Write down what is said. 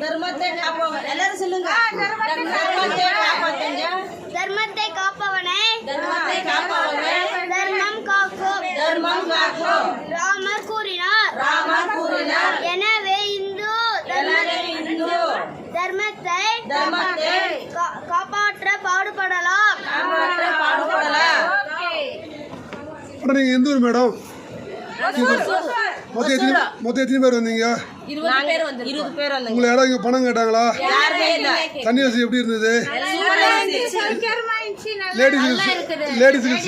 தர்மத்தை காப்பவனை எல்லாரும் சொல்லுங்க. தர்மத்தை காப்பவனை தர்மம் காக்கும் ராமர் கூறினார். எனவே இந்து தர்மத்தை காப்பாற்ற பாடுபடலாம். நீங்க எந்த ஊர் மேடம்? மொத்தம் எத்தனை பேர் வந்தீங்க? 20 பேர் வந்தீங்க. உங்களை யாராவது இங்க பணம் கேட்டாங்களா? தண்ணி வசதி எப்படி இருந்தது? லேடிஸுக்கு